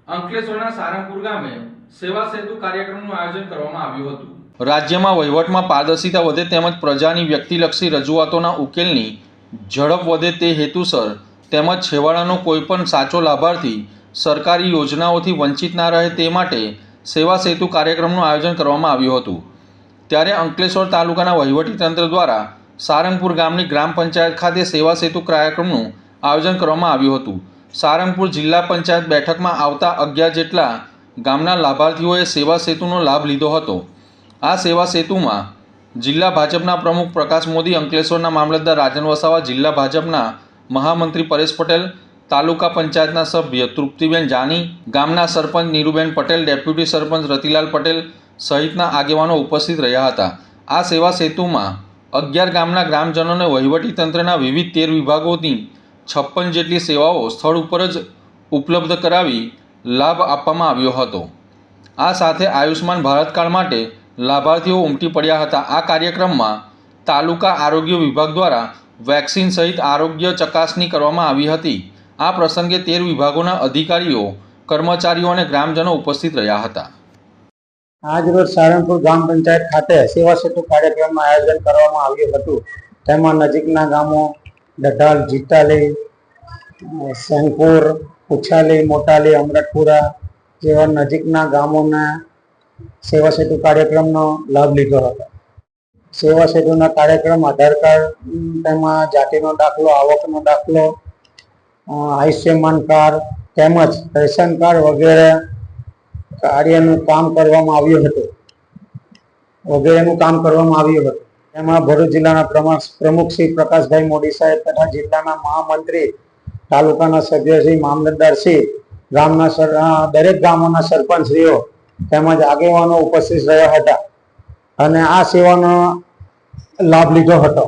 અંકલેશ્વરના સારંગપુર ગામે સેવા સેતુ કાર્યક્રમનું આયોજન કરવામાં આવ્યું હતું। રાજ્યમાં વહીવટમાં પારદર્શિતા વધે તેમજ પ્રજાની વ્યક્તિલક્ષી રજૂઆતોના ઉકેલની ઝડપ વધે તે હેતુસર તેમજ છેવાડાનો કોઈપણ સાચો લાભાર્થી સરકારી યોજનાઓથી વંચિત ના રહે તે માટે સેવા સેતુ કાર્યક્રમનું આયોજન કરવામાં આવ્યું હતું। ત્યારે અંકલેશ્વર તાલુકાના વહીવટીતંત્ર દ્વારા સારંગપુર ગામની ગ્રામ પંચાયત ખાતે સેવા સેતુ કાર્યક્રમનું આયોજન કરવામાં આવ્યું હતું। સારંગપુર જિલ્લા પંચાયત બેઠકમાં આવતા 11 જેટલા ગામના લાભાર્થીઓએ સેવા સેતુનો લાભ લીધો હતો। આ સેવા સેતુમાં જિલ્લા ભાજપના પ્રમુખ પ્રકાશ મોદી, અંકલેશ્વરના મામલતદાર રાજન વસાવા, જિલ્લા ભાજપના મહામંત્રી પરેશ પટેલ, તાલુકા પંચાયતના સભ્ય તૃપ્તિબેન જાની, ગામના સરપંચ નીરુબેન પટેલ, ડેપ્યુટી સરપંચ રતિલાલ પટેલ સહિતના આગેવાનો ઉપસ્થિત રહ્યા હતા। આ સેવા સેતુમાં 11 ગામના ગ્રામજનોને વહીવટીતંત્રના વિવિધ 13 વિભાગોની 56 જેટલી સેવાઓ સ્થળ ઉપર જ ઉપલબ્ધ કરાવી લાભ આપવામાં આવ્યો હતો। આ સાથે આયુષ્માન ભારત કાર્ડ માટે લાભાર્થીઓ ઉમટી પડ્યા હતા। આ કાર્યક્રમમાં તાલુકા આરોગ્ય વિભાગ દ્વારા વેક્સિન સહિત આરોગ્ય ચકાસણી કરવામાં આવી હતી। આ પ્રસંગે 13 વિભાગોના અધિકારીઓ, કર્મચારીઓ અને ગ્રામજનો ઉપસ્થિત રહ્યા હતા। આજ રોજ સારંગપુર ગ્રામ પંચાયત ખાતે સેવા સેતુ કાર્યક્રમનું આયોજન કરવામાં આવ્યું હતું। તેમાં નજીકના ગામો ડઢાલ, જીતાલી, સેંગપુર, ઉછાલી, મોટાલી, અમરતપુરા જેવા નજીકના ગામોના સેવા સેતુ કાર્યક્રમનો લાભ લીધો હતો। સેવા સેતુના કાર્યક્રમ આધાર કાર્ડ, તેમાં જાતિનો દાખલો, આવકનો દાખલો, આયુષ્યમાન કાર્ડ તેમજ રેશન કાર્ડ વગેરે કાર્યનું કામ કરવામાં આવ્યું હતું એમાં ભરૂચ જિલ્લાના પ્રમુખ શ્રી પ્રકાશભાઈ મોદી સાહેબ તથા જિલ્લાના મહામંત્રી, તાલુકાના સભ્યશ્રી, મામલતદારશ્રી, ગામના દરેક ગામોના સરપંચશ્રીઓ તેમજ આગેવાનો ઉપસ્થિત રહ્યા હતા અને આ સેવાનો લાભ લીધો હતો।